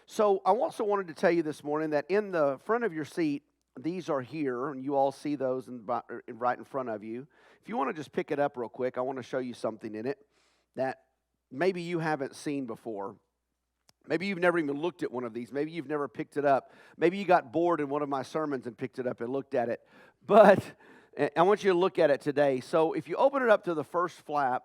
So I also wanted to tell you this morning that in the front of your seat, these are here, and you all see those right in front of you. If you want to just pick it up real quick, I want to show you something in it that maybe you haven't seen before. Maybe you've never even looked at one of these. Maybe you've never picked it up. Maybe you got bored in one of my sermons and picked it up and looked at it. But I want you to look at it today. So if you open it up to the first flap,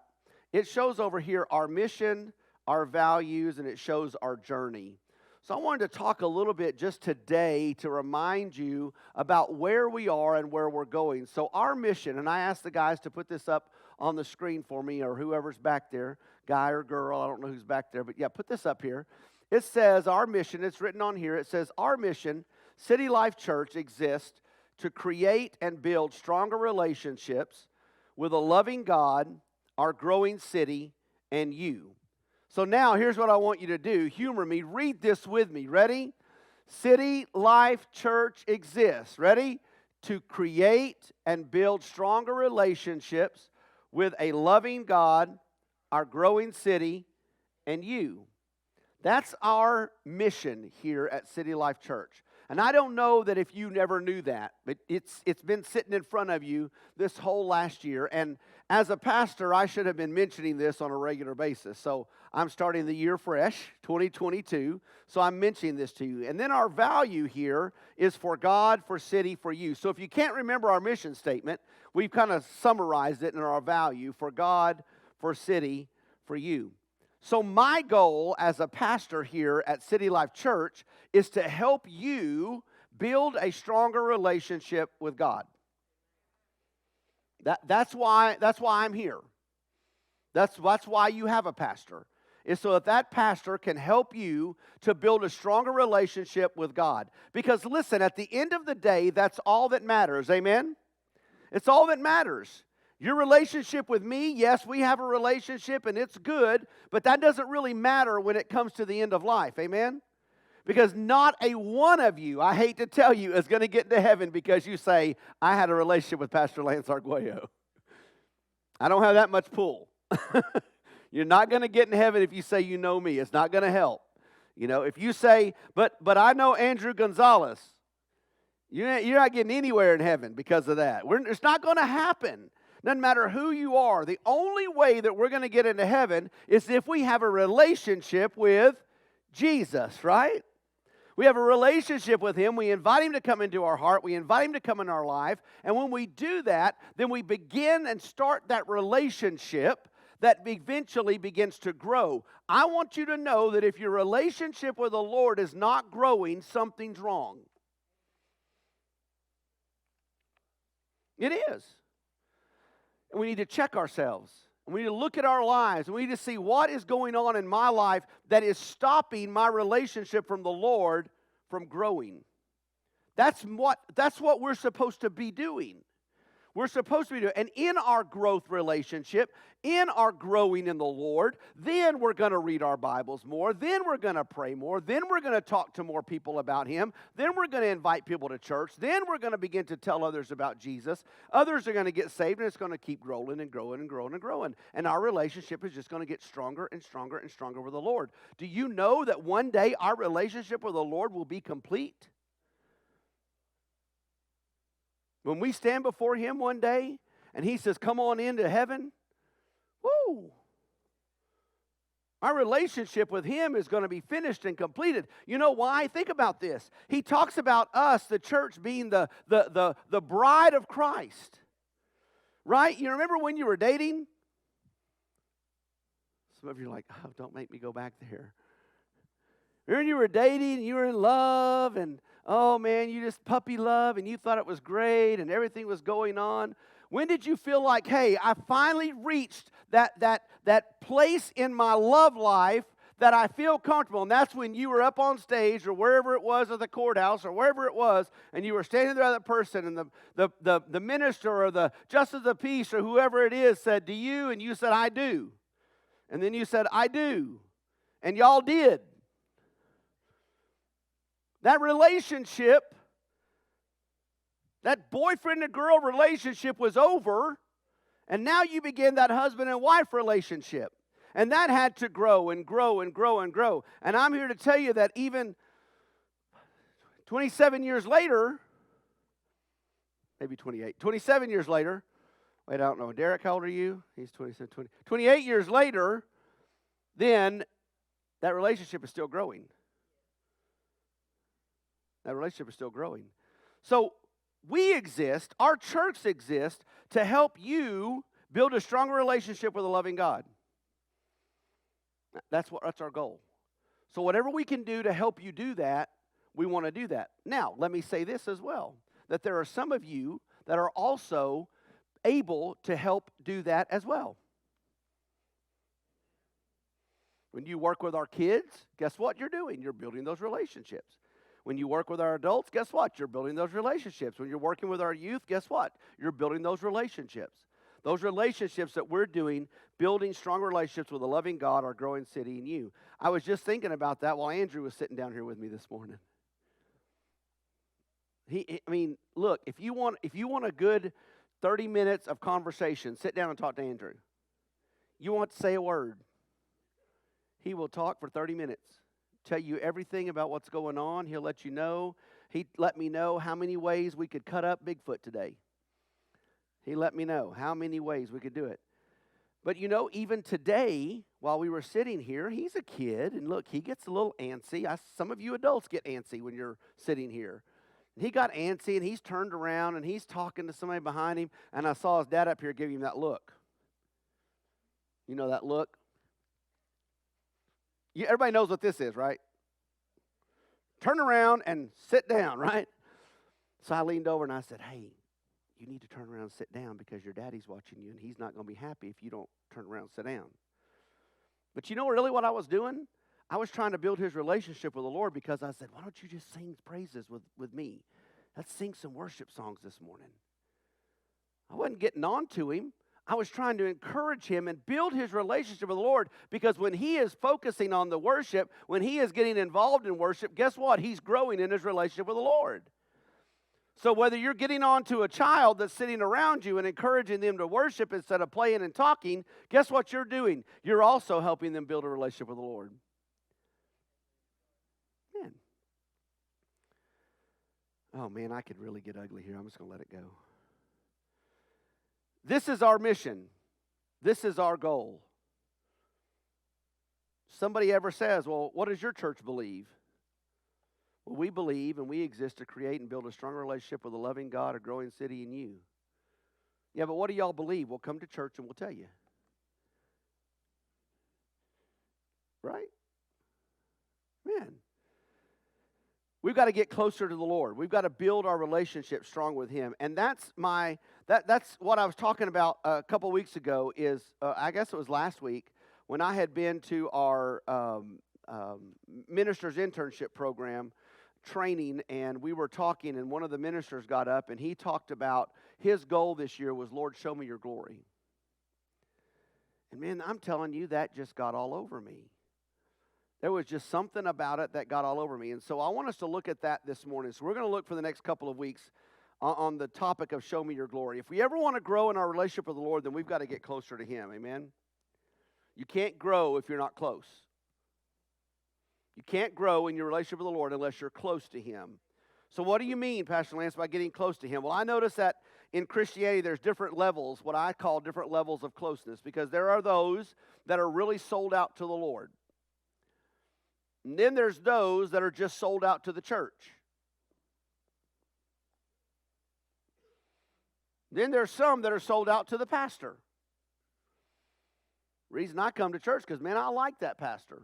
it shows over here our mission, our values, and it shows our journey. So I wanted to talk a little bit just today to remind you about where we are and where we're going. So our mission, and I asked the guys to put this up on the screen for me, or whoever's back there, guy or girl, I don't know who's back there, but yeah, put this up here. It says our mission, it's written on here, it says our mission, City Life Church, exists to create and build stronger relationships with a loving God, our growing city, and you. So now, here's what I want you to do. Humor me. Read this with me. Ready? City Life Church exists. Ready? To create and build stronger relationships with a loving God, our growing city, and you. That's our mission here at City Life Church. And I don't know that if you never knew that, but it's been sitting in front of you this whole last year. And as a pastor, I should have been mentioning this on a regular basis. So I'm starting the year fresh, 2022. So I'm mentioning this to you. And then our value here is for God, for city, for you. So if you can't remember our mission statement, we've kind of summarized it in our value: for God, for city, for you. So my goal as a pastor here at City Life Church is to help you build a stronger relationship with God. That's why I'm here. That's why you have a pastor. Is so that pastor can help you to build a stronger relationship with God. Because listen, at the end of the day, that's all that matters. Amen? It's all that matters. Your relationship with me, yes, we have a relationship and it's good, but that doesn't really matter when it comes to the end of life. Amen? Because not a one of you, I hate to tell you, is going to get into heaven because you say, I had a relationship with Pastor Lance Arguello. I don't have that much pull. You're not going to get in heaven if you say you know me. It's not going to help. You know, if you say, but I know Andrew Gonzalez, you're not getting anywhere in heaven because of that. It's not going to happen. Doesn't matter who you are. The only way that we're going to get into heaven is if we have a relationship with Jesus, right? We have a relationship with Him. We invite Him to come into our heart. We invite Him to come in our life. And when we do that, then we begin and start that relationship that eventually begins to grow. I want you to know that if your relationship with the Lord is not growing, something's wrong. It is. And we need to check ourselves. And we need to look at our lives. And we need to see what is going on in my life that is stopping my relationship from the Lord from growing. That's what we're supposed to be doing. We're supposed to be doing. And in our growth relationship, in our growing in the Lord, then we're going to read our Bibles more. Then we're going to pray more. Then we're going to talk to more people about Him. Then we're going to invite people to church. Then we're going to begin to tell others about Jesus. Others are going to get saved, and it's going to keep growing and growing and growing and growing. And our relationship is just going to get stronger and stronger and stronger with the Lord. Do you know that one day our relationship with the Lord will be complete? When we stand before Him one day and He says, come on into heaven, woo! Our relationship with Him is going to be finished and completed. You know why? Think about this. He talks about us, the church, being the bride of Christ. Right? You remember when you were dating? Some of you are like, oh, don't make me go back there. Remember when you were dating and you were in love and oh man, you just puppy love and you thought it was great and everything was going on. When did you feel like, hey, I finally reached that place in my love life that I feel comfortable? And that's when you were up on stage or wherever it was at the courthouse or wherever it was, and you were standing there with that person, and the minister or the justice of the peace or whoever it is said, do you? And you said, I do. And then you said, I do. And y'all did. That relationship, that boyfriend and girl relationship was over, and now you begin that husband and wife relationship. And that had to grow and grow and grow and grow. And I'm here to tell you that even 27 years later, maybe 28, 27 years later, wait, I don't know. Derek, how old are you? He's 27, 28 years later, then that relationship is still growing. That relationship is still growing. So we exist, our church exists to help you build a stronger relationship with a loving God. That's our goal. So whatever we can do to help you do that, we want to do that. Now, let me say this as well, that there are some of you that are also able to help do that as well. When you work with our kids, guess what you're doing? You're building those relationships. When you work with our adults, guess what? You're building those relationships. When you're working with our youth, guess what? You're building those relationships. Those relationships that we're doing, building strong relationships with a loving God, our growing city, and you. I was just thinking about that while Andrew was sitting down here with me this morning. Look, if you want a good 30 minutes of conversation, sit down and talk to Andrew. You want to say a word, he will talk for 30 minutes. Tell you everything about what's going on. He'll let you know. He let me know how many ways we could cut up Bigfoot today. He let me know how many ways we could do it. But even today, while we were sitting here, he's a kid, and look, he gets a little antsy. Some of you adults get antsy when you're sitting here. He got antsy, and he's turned around, and he's talking to somebody behind him, and I saw his dad up here give him that look. You know that look? Everybody knows what this is, right? Turn around and sit down, right? So I leaned over, and I said, hey, you need to turn around and sit down because your daddy's watching you, and he's not going to be happy if you don't turn around and sit down. But you know really what I was doing? I was trying to build his relationship with the Lord because I said, why don't you just sing praises with me? Let's sing some worship songs this morning. I wasn't getting on to him. I was trying to encourage him and build his relationship with the Lord because when he is focusing on the worship, when he is getting involved in worship, guess what? He's growing in his relationship with the Lord. So whether you're getting on to a child that's sitting around you and encouraging them to worship instead of playing and talking, guess what you're doing? You're also helping them build a relationship with the Lord. Man. Oh, man, I could really get ugly here. I'm just going to let it go. This is our mission. This is our goal. Somebody ever says, well, what does your church believe? Well, we believe and we exist to create and build a stronger relationship with a loving God, a growing city, and you. Yeah, but what do y'all believe? We'll come to church and we'll tell you. Right? Man. We've got to get closer to the Lord. We've got to build our relationship strong with Him. And that's what I was talking about a couple weeks ago is, I guess it was last week, when I had been to our minister's internship program training, and we were talking, and one of the ministers got up, and he talked about his goal this year was, Lord, show me your glory. And man, I'm telling you, that just got all over me. There was just something about it that got all over me. And so I want us to look at that this morning. So we're going to look for the next couple of weeks on the topic of show me your glory. If we ever want to grow in our relationship with the Lord, then we've got to get closer to Him. Amen? You can't grow if you're not close. You can't grow in your relationship with the Lord unless you're close to Him. So what do you mean, Pastor Lance, by getting close to Him? Well, I notice that in Christianity there's different levels, what I call different levels of closeness, because there are those that are really sold out to the Lord. And then there's those that are just sold out to the church. Then there's some that are sold out to the pastor. Reason I come to church because, man, I like that pastor.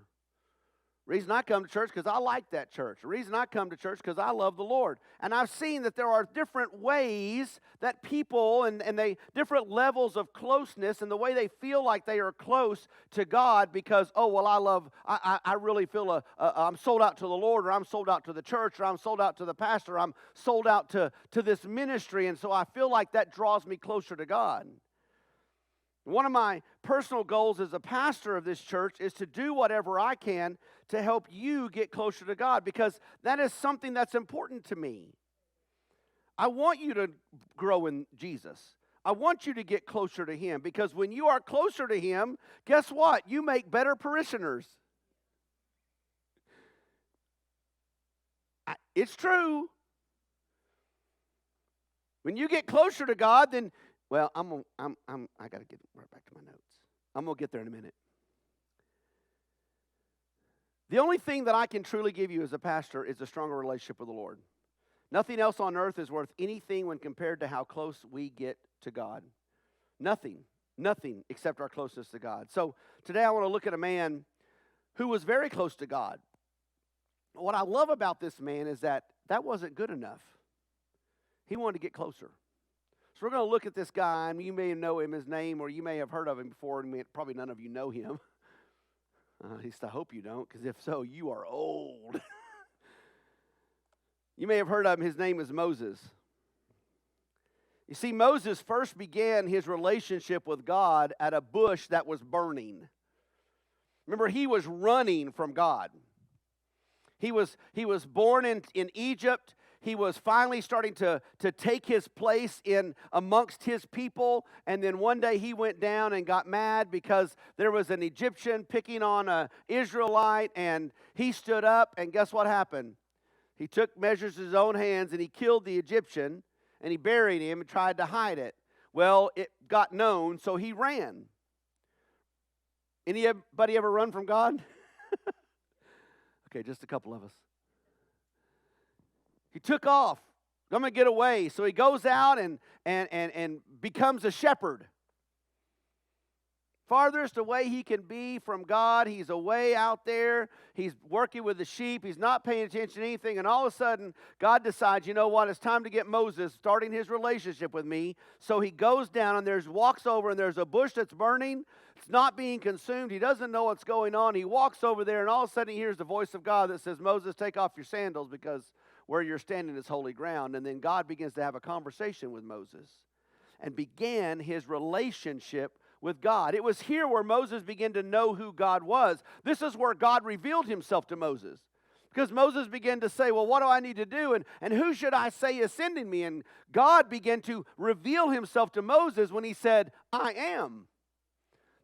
Reason I come to church because I like that church. The reason I come to church because I love the Lord. And I've seen that there are different ways that people and they different levels of closeness and the way they feel like they are close to God because, oh, well, I really feel I'm sold out to the Lord, or I'm sold out to the church, or I'm sold out to the pastor, I'm sold out to this ministry, and so I feel like that draws me closer to God. One of my personal goals as a pastor of this church is to do whatever I can to help you get closer to God, because that is something that's important to me. I want you to grow in Jesus. I want you to get closer to Him, because when you are closer to Him, guess what? You make better parishioners. It's true. When you get closer to God, then, well, I got to get right back to my notes. I'm going to get there in a minute. The only thing that I can truly give you as a pastor is a stronger relationship with the Lord. Nothing else on earth is worth anything when compared to how close we get to God. Nothing except our closeness to God. So today I want to look at a man who was very close to God. What I love about this man is that wasn't good enough. He wanted to get closer. So we're going to look at this guy, and you may know him, his name, or you may have heard of him before, and probably none of you know him. At least I hope you don't, because if so, you are old. You may have heard of him. His name is Moses. You see, Moses first began his relationship with God at a bush that was burning. Remember, he was running from God. He was born in Egypt. He was finally starting to take his place in amongst his people. And then one day he went down and got mad because there was an Egyptian picking on an Israelite. And he stood up, and guess what happened? He took measures in his own hands, and he killed the Egyptian, and he buried him and tried to hide it. Well, it got known, so he ran. Anybody ever run from God? Okay, just a couple of us. He took off. I'm going to get away. So he goes out and becomes a shepherd. Farthest away he can be from God. He's away out there. He's working with the sheep. He's not paying attention to anything. And all of a sudden, God decides, you know what? It's time to get Moses starting his relationship with me. So he goes down and walks over, and there's a bush that's burning. It's not being consumed. He doesn't know what's going on. He walks over there, and all of a sudden he hears the voice of God that says, Moses, take off your sandals, because where you're standing is holy ground. And then God begins to have a conversation with Moses and began his relationship with God. It was here where Moses began to know who God was. This is where God revealed himself to Moses. Because Moses began to say, well, what do I need to do? And who should I say is sending me? And God began to reveal himself to Moses when he said, I am.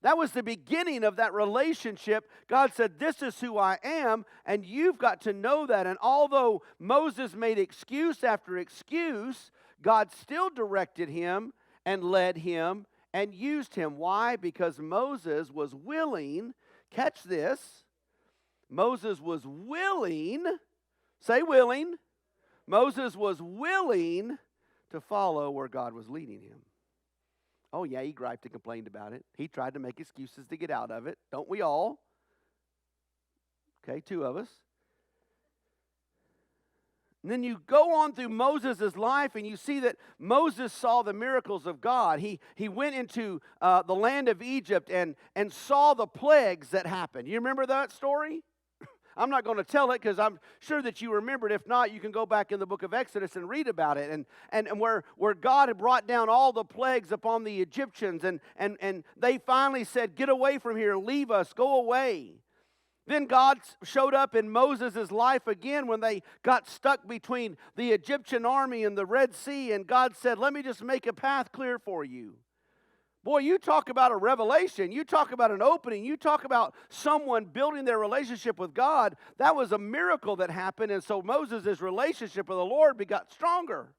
That was the beginning of that relationship. God said, this is who I am, and you've got to know that. And although Moses made excuse after excuse, God still directed him and led him and used him. Why? Because Moses was willing, catch this, Moses was willing, say willing, Moses was willing to follow where God was leading him. Oh yeah, he griped and complained about it. He tried to make excuses to get out of it. Don't we all? Okay, 2 of us. And then you go on through Moses' life, and you see that Moses saw the miracles of God. He went into the land of Egypt and saw the plagues that happened. You remember that story? I'm not going to tell it because I'm sure that you remember it. If not, you can go back in the book of Exodus and read about it. And where God had brought down all the plagues upon the Egyptians, and they finally said, get away from here, leave us, go away. Then God showed up in Moses' life again when they got stuck between the Egyptian army and the Red Sea, and God said, let me just make a path clear for you. Boy, you talk about a revelation. You talk about an opening. You talk about someone building their relationship with God. That was a miracle that happened, and so Moses' relationship with the Lord got stronger.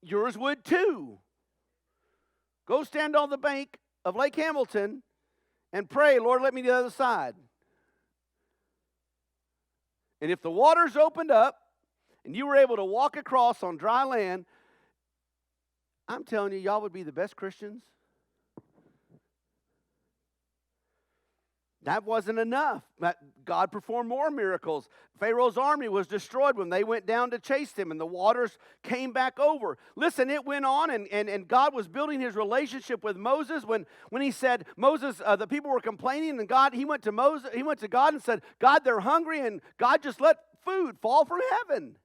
Yours would too. Go stand on the bank of Lake Hamilton and pray, Lord, let me to the other side. And if the waters opened up and you were able to walk across on dry land, I'm telling you, y'all would be the best Christians. That wasn't enough. God performed more miracles. Pharaoh's army was destroyed when they went down to chase them, and the waters came back over. Listen, it went on, and God was building his relationship with Moses when he said, Moses, the people were complaining, and he went to God and said, God, they're hungry, and God just let food fall from heaven.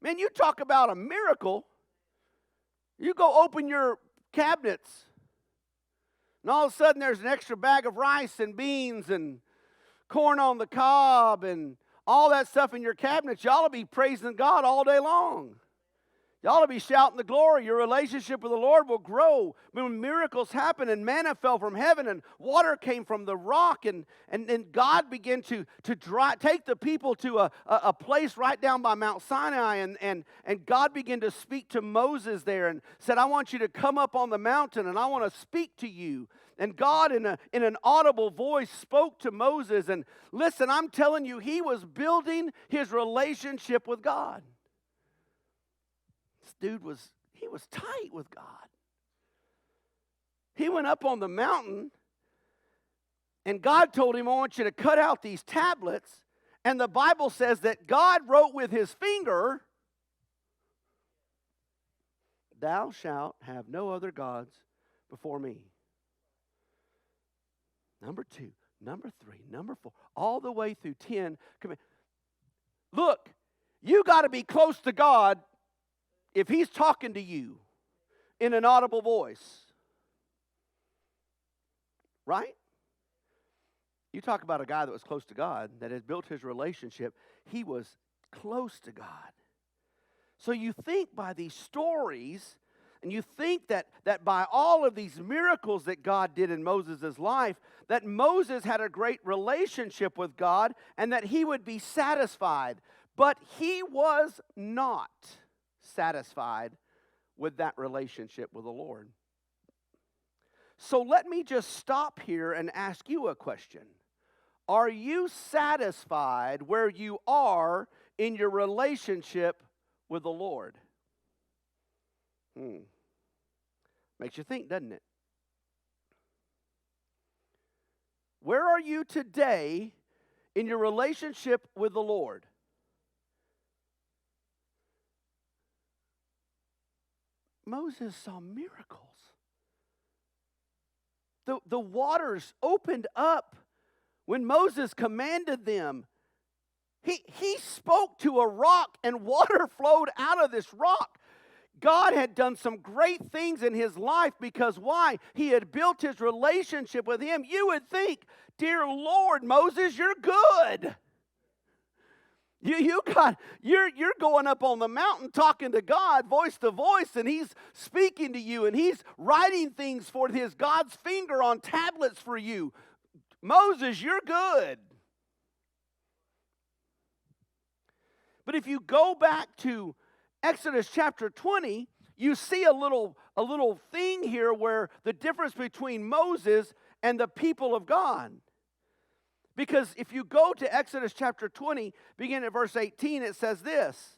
Man, you talk about a miracle. You go open your cabinets, and all of a sudden there's an extra bag of rice and beans and corn on the cob and all that stuff in your cabinets. Y'all will be praising God all day long. You ought to be shouting the glory. Your relationship with the Lord will grow. When miracles happen and manna fell from heaven and water came from the rock and God began to take the people to a place right down by Mount Sinai and God began to speak to Moses there and said, I want you to come up on the mountain and I want to speak to you. And God in an audible voice spoke to Moses. And listen, I'm telling you, he was building his relationship with God. This dude was tight with God. He went up on the mountain and God told him, I want you to cut out these tablets. And the Bible says that God wrote with his finger, thou shalt have no other gods before me. Number 2, number 3, number 4, all the way through 10. Look, you got to be close to God if he's talking to you in an audible voice. Right? You talk about a guy that was close to God, that has built his relationship. He was close to God. So you think by these stories, and you think that by all of these miracles that God did in Moses' life, that Moses had a great relationship with God and that he would be satisfied. But he was not satisfied with that relationship with the Lord. So let me just stop here and ask you a question. Are you satisfied where you are in your relationship with the Lord? Makes you think, doesn't it? Where are you today in your relationship with the Lord? Moses saw miracles. The waters opened up when Moses commanded them. He spoke to a rock and water flowed out of this rock. God had done some great things in his life because why? He had built his relationship with him. You would think, dear Lord, Moses, you're good. You're going up on the mountain talking to God voice to voice, and he's speaking to you, and he's writing things for his God's finger on tablets for you. Moses, you're good. But if you go back to Exodus chapter 20, you see a little thing here where the difference between Moses and the people of God. Because if you go to Exodus chapter 20, begin at verse 18, it says this.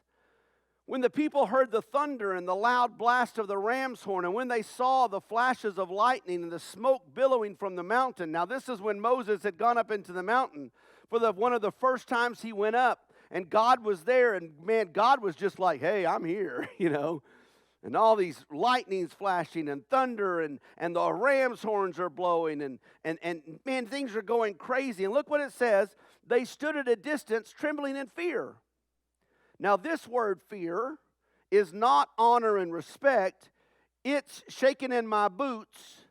When the people heard the thunder and the loud blast of the ram's horn, and when they saw the flashes of lightning and the smoke billowing from the mountain. Now this is when Moses had gone up into the mountain for one of the first times he went up. And God was there, and man, God was just like, hey, I'm here, And all these lightnings flashing and thunder and the ram's horns are blowing and man, things are going crazy. And look what it says. They stood at a distance trembling in fear. Now this word fear is not honor and respect. It's shaking in my boots,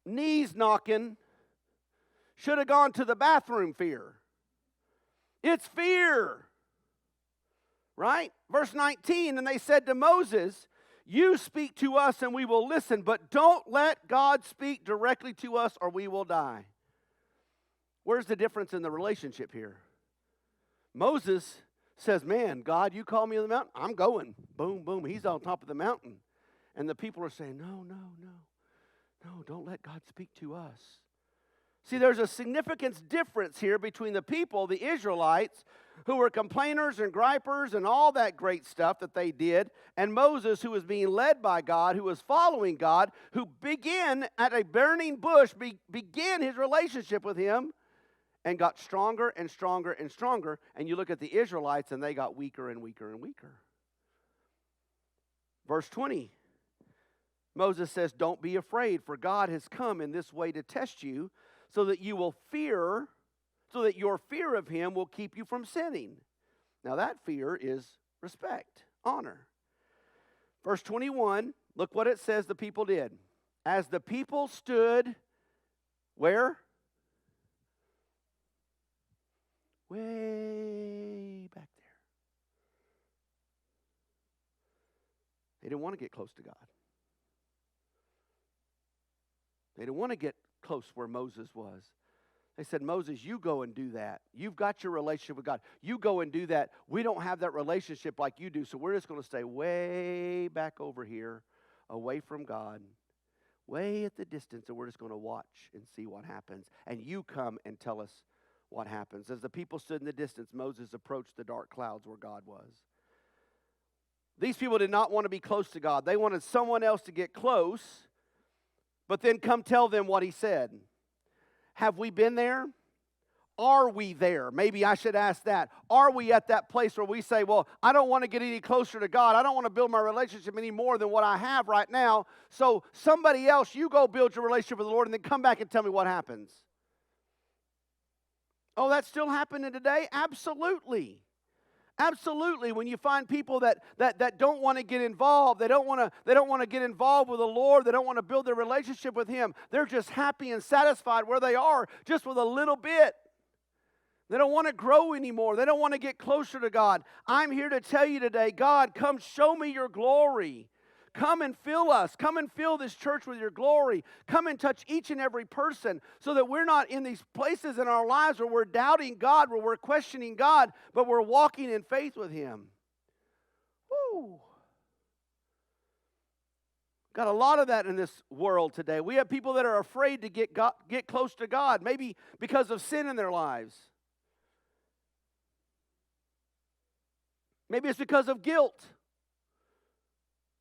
knees knocking, should have gone to the bathroom fear. It's fear. Right? Verse 19, and they said to Moses, you speak to us and we will listen, but don't let God speak directly to us or we will die. Where's the difference in the relationship here? Moses says, man, God, you call me on the mountain, I'm going. Boom, boom, he's on top of the mountain. And the people are saying, no, don't let God speak to us. See, there's a significant difference here between the people, the Israelites, who were complainers and gripers and all that great stuff that they did, and Moses, who was being led by God, who was following God, who began at a burning bush, began his relationship with him, and got stronger and stronger and stronger. And you look at the Israelites, and they got weaker and weaker and weaker. Verse 20, Moses says, don't be afraid, for God has come in this way to test you, so that you will fear, so that your fear of him will keep you from sinning. Now that fear is respect, honor. Verse 21, look what it says the people did. As the people stood, where? Way back there. They didn't want to get close to God. They didn't want to get close where Moses was. They said, Moses, you go and do that. You've got your relationship with God. You go and do that. We don't have that relationship like you do, so we're just going to stay way back over here, away from God, way at the distance, and we're just going to watch and see what happens. And you come and tell us what happens. As the people stood in the distance, Moses approached the dark clouds where God was. These people did not want to be close to God. They wanted someone else to get close, but then come tell them what he said. Have we been there? Are we there? Maybe I should ask that. Are we at that place where we say, well, I don't want to get any closer to God. I don't want to build my relationship any more than what I have right now. So somebody else, you go build your relationship with the Lord and then come back and tell me what happens. Oh, that's still happening today? Absolutely. Absolutely. When you find people that don't want to get involved, they don't want to get involved with the Lord, they don't want to build their relationship with Him. They're just happy and satisfied where they are, just with a little bit. They don't want to grow anymore. They don't want to get closer to God. I'm here to tell you today, God, come show me your glory. Come and fill us. Come and fill this church with your glory. Come and touch each and every person so that we're not in these places in our lives where we're doubting God, where we're questioning God, but we're walking in faith with Him. Woo! Got a lot of that in this world today. We have people that are afraid to get close to God, maybe because of sin in their lives. Maybe it's because of guilt.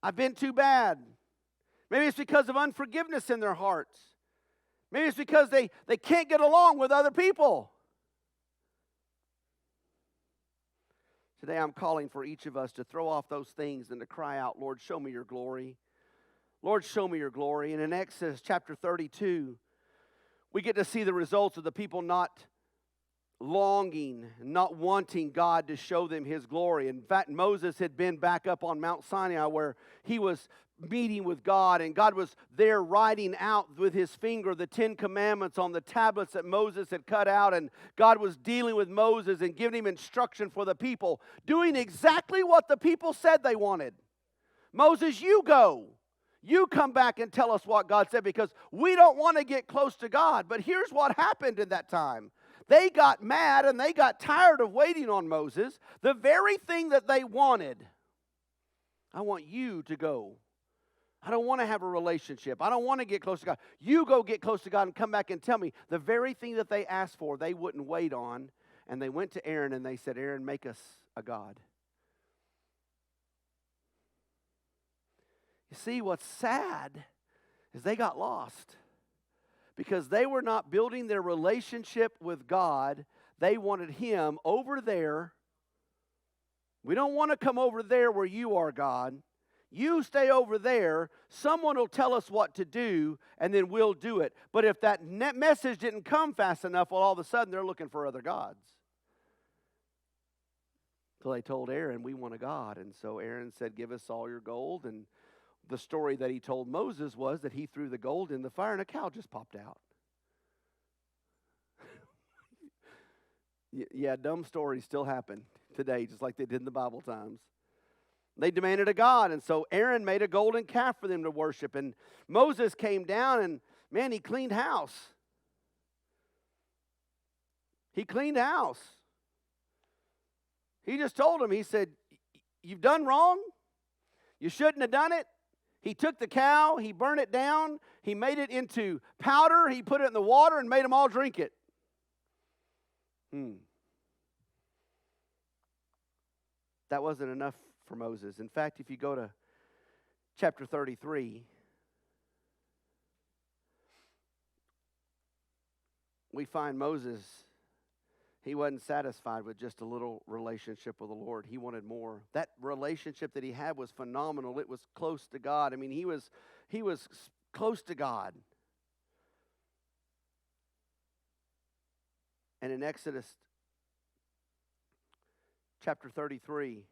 I've been too bad. Maybe it's because of unforgiveness in their hearts. Maybe it's because they can't get along with other people. Today I'm calling for each of us to throw off those things and to cry out, Lord, show me your glory. Lord, show me your glory. And in Exodus chapter 32, we get to see the results of the people not longing, not wanting God to show them His glory. In fact, Moses had been back up on Mount Sinai where he was meeting with God, and God was there writing out with His finger the 10 Commandments on the tablets that Moses had cut out, and God was dealing with Moses and giving him instruction for the people, doing exactly what the people said they wanted. Moses, you go. You come back and tell us what God said, because we don't want to get close to God. But here's what happened in that time. They got mad and they got tired of waiting on Moses. The very thing that they wanted, I want you to go. I don't want to have a relationship. I don't want to get close to God. You go get close to God and come back and tell me. The very thing that they asked for, they wouldn't wait on. And they went to Aaron and they said, Aaron, make us a god. You see, what's sad is they got lost. Because they were not building their relationship with God. They wanted Him over there. We don't want to come over there where you are, God. You stay over there. Someone will tell us what to do, and then we'll do it. But if that message didn't come fast enough, well, all of a sudden they're looking for other gods. So they told Aaron, we want a God. And so Aaron said, give us all your gold. And the story that he told Moses was that he threw the gold in the fire and a cow just popped out. Yeah, dumb stories still happen today, just like they did in the Bible times. They demanded a god, and so Aaron made a golden calf for them to worship. And Moses came down and, man, he cleaned house. He cleaned house. He just told him, he said, you've done wrong. You shouldn't have done it. He took the cow, he burned it down, he made it into powder, he put it in the water and made them all drink it. That wasn't enough for Moses. In fact, if you go to chapter 33, we find Moses, he wasn't satisfied with just a little relationship with the Lord. He wanted more. That relationship that he had was phenomenal. It was close to God. I mean, he was close to God. And in Exodus chapter 33,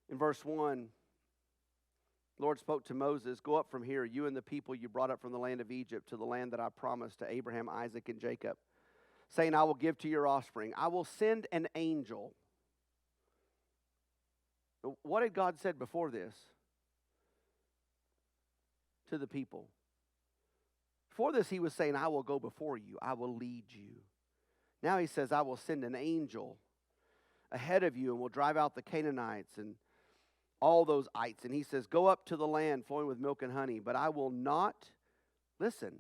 in verse 1, the Lord spoke to Moses, go up from here, you and the people you brought up from the land of Egypt to the land that I promised to Abraham, Isaac, and Jacob. saying, I will give to your offspring. I will send an angel. What had God said before this to the people? Before this, he was saying, I will go before you. I will lead you. Now he says, I will send an angel ahead of you and will drive out the Canaanites and all those ites. And he says, go up to the land flowing with milk and honey. But I will not, listen,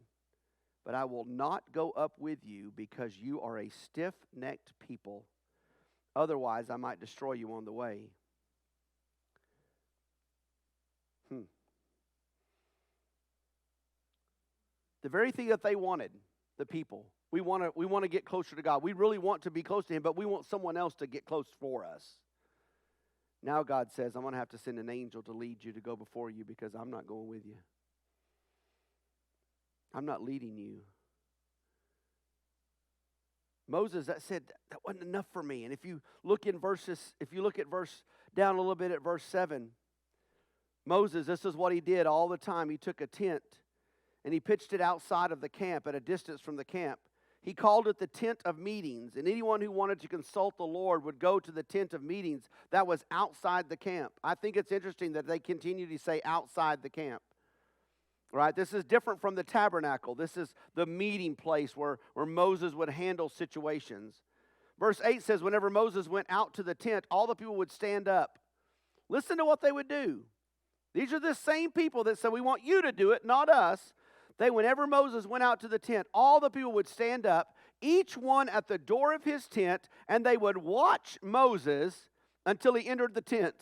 but I will not go up with you because you are a stiff-necked people. Otherwise, I might destroy you on the way. The very thing that they wanted, the people. We want to get closer to God. We really want to be close to Him, but we want someone else to get close for us. Now God says, I'm going to have to send an angel to lead you, to go before you, because I'm not going with you. I'm not leading you. Moses, that said, that wasn't enough for me. And if you look at down a little bit at verse 7, Moses, this is what he did all the time. He took a tent and he pitched it outside of the camp, at a distance from the camp. He called it the tent of meetings, and anyone who wanted to consult the Lord would go to the tent of meetings that was outside the camp. I think it's interesting that they continue to say outside the camp. Right? This is different from the tabernacle. This is the meeting place where Moses would handle situations. Verse 8 says, whenever Moses went out to the tent, all the people would stand up. Listen to what they would do. These are the same people that said, we want you to do it, not us. Whenever Moses went out to the tent, all the people would stand up, each one at the door of his tent, and they would watch Moses until he entered the tent.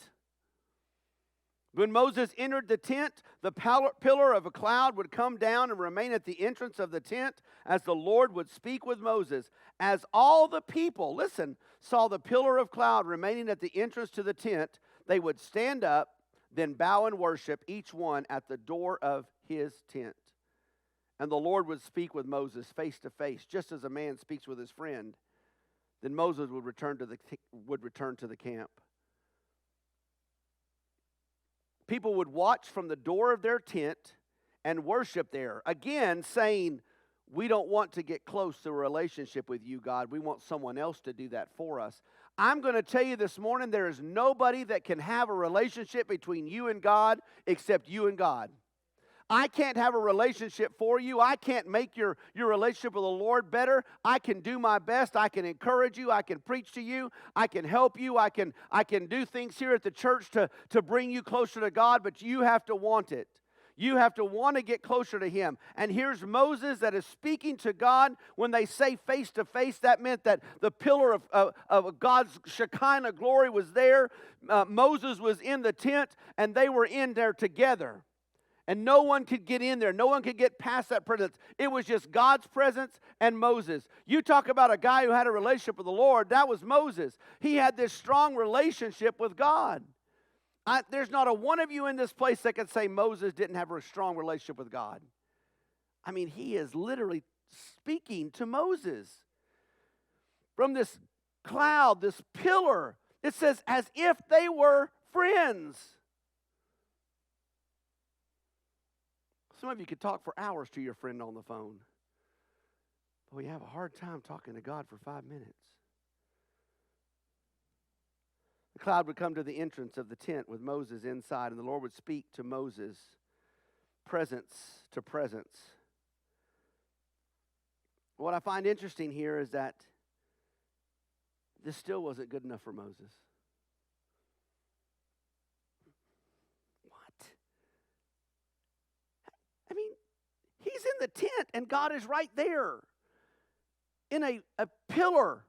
When Moses entered the tent, the pillar of a cloud would come down and remain at the entrance of the tent as the Lord would speak with Moses. As all the people, listen, saw the pillar of cloud remaining at the entrance to the tent, they would stand up, then bow and worship, each one at the door of his tent. And the Lord would speak with Moses face to face, just as a man speaks with his friend. Then Moses would return to the camp. People would watch from the door of their tent and worship there. Again, saying, we don't want to get close to a relationship with you, God. We want someone else to do that for us. I'm going to tell you this morning, there is nobody that can have a relationship between you and God except you and God. I can't have a relationship for you. I can't make your relationship with the Lord better. I can do my best. I can encourage you. I can preach to you. I can help you. I can do things here at the church to bring you closer to God, but you have to want it. You have to want to get closer to Him. And here's Moses that is speaking to God. When they say face to face, that meant that the pillar of God's Shekinah glory was there. Moses was in the tent, and they were in there together. And no one could get in there. No one could get past that presence. It was just God's presence and Moses. You talk about a guy who had a relationship with the Lord. That was Moses. He had this strong relationship with God. There's not a one of you in this place that can say Moses didn't have a strong relationship with God. I mean, he is literally speaking to Moses. From this cloud, this pillar, it says as if they were friends. Some of you could talk for hours to your friend on the phone. But we have a hard time talking to God for 5 minutes. The cloud would come to the entrance of the tent with Moses inside, and the Lord would speak to Moses, presence to presence. What I find interesting here is that this still wasn't good enough for Moses. What? I mean, he's in the tent, and God is right there in a pillar.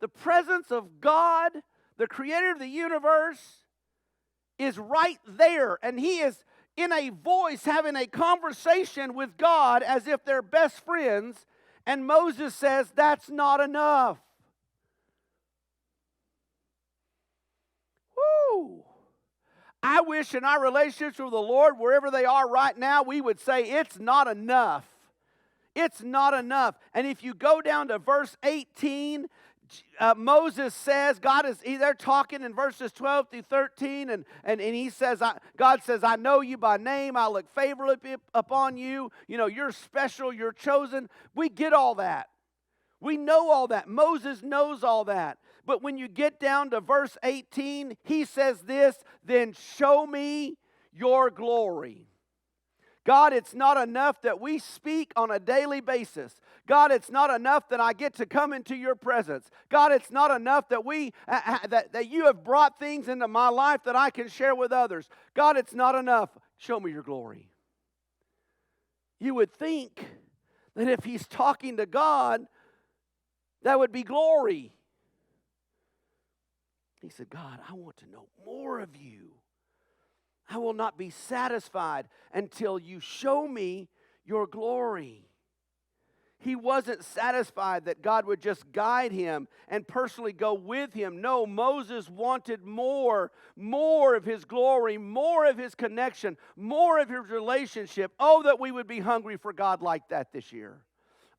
The presence of God, the creator of the universe, is right there. And he is in a voice having a conversation with God as if they're best friends. And Moses says, that's not enough. Woo! I wish in our relationships with the Lord, wherever they are right now, we would say, it's not enough. It's not enough. And if you go down to verse 18, Moses says, they're talking in verses 12 through 13, and he says, God says, I know you by name, I look favorably upon you, you're special, you're chosen. We get all that. We know all that. Moses knows all that. But when you get down to verse 18, he says this, then show me your glory. God, it's not enough that we speak on a daily basis. God, it's not enough that I get to come into your presence. God, it's not enough that that you have brought things into my life that I can share with others. God, it's not enough. Show me your glory. You would think that if he's talking to God, that would be glory. He said, God, I want to know more of you. I will not be satisfied until you show me your glory. He wasn't satisfied that God would just guide him and personally go with him. No, Moses wanted more of his glory, more of his connection, more of his relationship. Oh, that we would be hungry for God like that this year.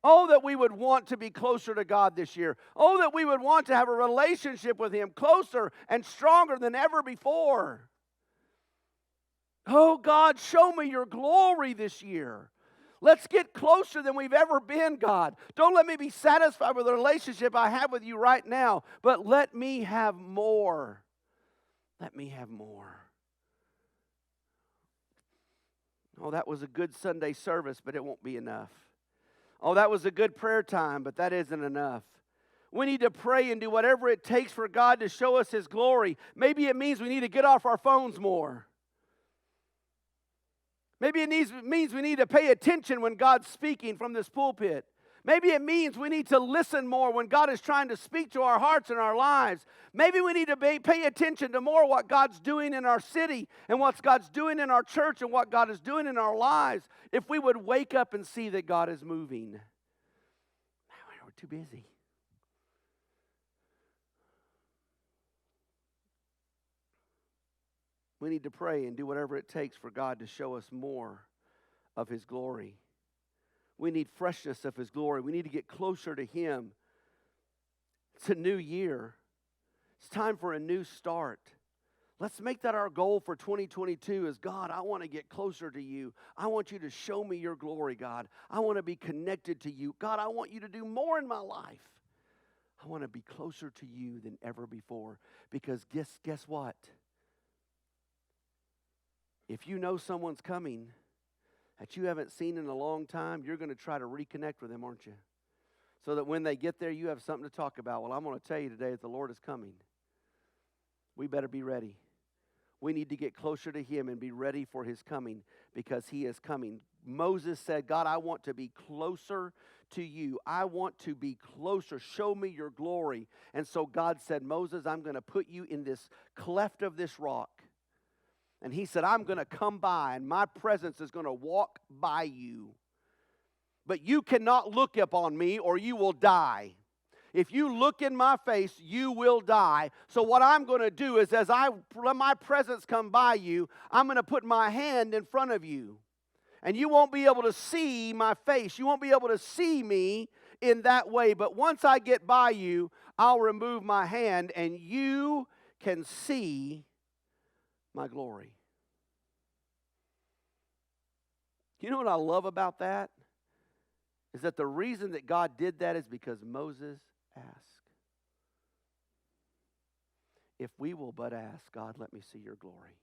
Oh, that we would want to be closer to God this year. Oh, that we would want to have a relationship with him closer and stronger than ever before. Oh, God, show me your glory this year. Let's get closer than we've ever been, God. Don't let me be satisfied with the relationship I have with you right now, but let me have more. Let me have more. Oh, that was a good Sunday service, but it won't be enough. Oh, that was a good prayer time, but that isn't enough. We need to pray and do whatever it takes for God to show us his glory. Maybe it means we need to get off our phones more. Maybe it means we need to pay attention when God's speaking from this pulpit. Maybe it means we need to listen more when God is trying to speak to our hearts and our lives. Maybe we need to pay attention to more what God's doing in our city and what God's doing in our church and what God is doing in our lives. If we would wake up and see that God is moving. We're too busy. We need to pray and do whatever it takes for God to show us more of his glory. We need freshness of his glory. We need to get closer to him. It's a new year. It's time for a new start. Let's make that our goal for 2022 is, God, I want to get closer to you. I want you to show me your glory, God. I want to be connected to you. God, I want you to do more in my life. I want to be closer to you than ever before. Because guess what? If you know someone's coming that you haven't seen in a long time, you're going to try to reconnect with them, aren't you? So that when they get there, you have something to talk about. Well, I'm going to tell you today that the Lord is coming. We better be ready. We need to get closer to him and be ready for his coming because he is coming. Moses said, God, I want to be closer to you. I want to be closer. Show me your glory. And so God said, Moses, I'm going to put you in this cleft of this rock. And he said, I'm going to come by, and my presence is going to walk by you. But you cannot look upon me, or you will die. If you look in my face, you will die. So what I'm going to do is, as I let my presence come by you, I'm going to put my hand in front of you. And you won't be able to see my face. You won't be able to see me in that way. But once I get by you, I'll remove my hand, and you can see my glory. You know what I love about that? Is that the reason that God did that is because Moses asked. If we will but ask, God, let me see your glory.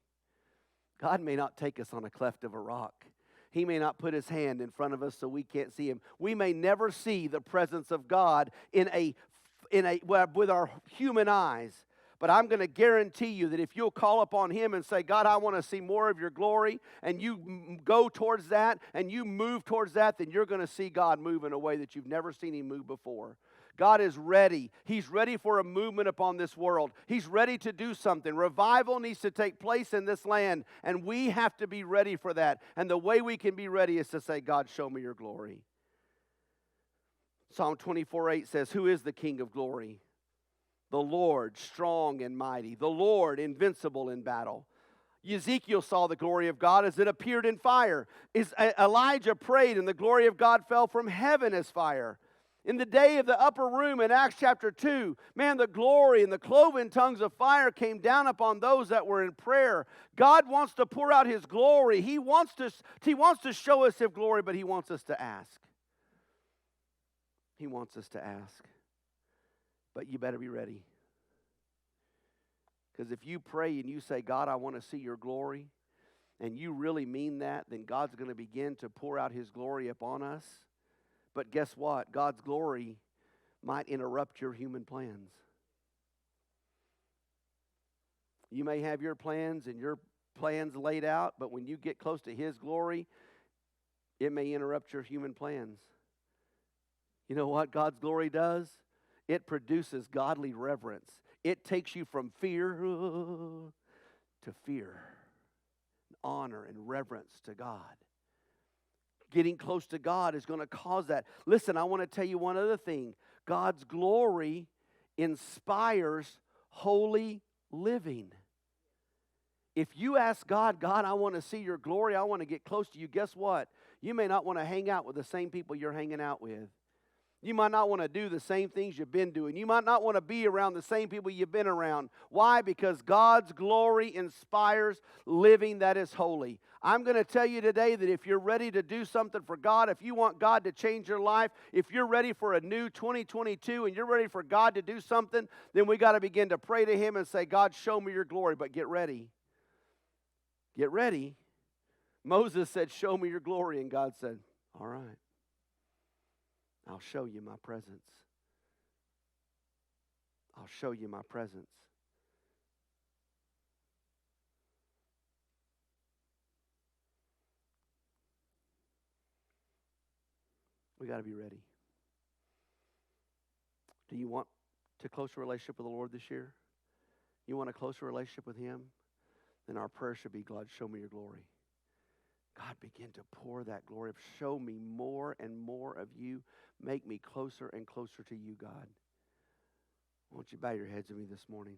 God may not take us on a cleft of a rock. He may not put his hand in front of us so we can't see him. We may never see the presence of God with our human eyes. But I'm going to guarantee you that if you'll call upon him and say, God, I want to see more of your glory, and you go towards that, and you move towards that, then you're going to see God move in a way that you've never seen him move before. God is ready. He's ready for a movement upon this world. He's ready to do something. Revival needs to take place in this land, and we have to be ready for that. And the way we can be ready is to say, God, show me your glory. Psalm 24:8 says, who is the King of glory? The Lord, strong and mighty. The Lord, invincible in battle. Ezekiel saw the glory of God as it appeared in fire. Elijah prayed, and the glory of God fell from heaven as fire. In the day of the upper room in Acts chapter 2, man, the glory and the cloven tongues of fire came down upon those that were in prayer. God wants to pour out his glory. He wants to show us his glory, but he wants us to ask. He wants us to ask. But you better be ready. Because if you pray and you say, God, I want to see your glory, and you really mean that, then God's going to begin to pour out his glory upon us. But guess what? God's glory might interrupt your human plans. You may have your plans and your plans laid out, but when you get close to his glory, it may interrupt your human plans. You know what God's glory does? It produces godly reverence. It takes you from fear to fear, honor and reverence to God. Getting close to God is going to cause that. Listen, I want to tell you one other thing. God's glory inspires holy living. If you ask God, God, I want to see your glory, I want to get close to you, guess what? You may not want to hang out with the same people you're hanging out with. You might not want to do the same things you've been doing. You might not want to be around the same people you've been around. Why? Because God's glory inspires living that is holy. I'm going to tell you today that if you're ready to do something for God, if you want God to change your life, if you're ready for a new 2022 and you're ready for God to do something, then we got to begin to pray to him and say, God, show me your glory, but get ready. Get ready. Moses said, show me your glory, and God said, all right. I'll show you my presence. I'll show you my presence. We got to be ready. Do you want to close a relationship with the Lord this year? You want a closer relationship with him? Then our prayer should be, God, show me your glory. God, begin to pour that glory. Show me more and more of you. Make me closer and closer to you, God. Won't you bow your heads with me this morning?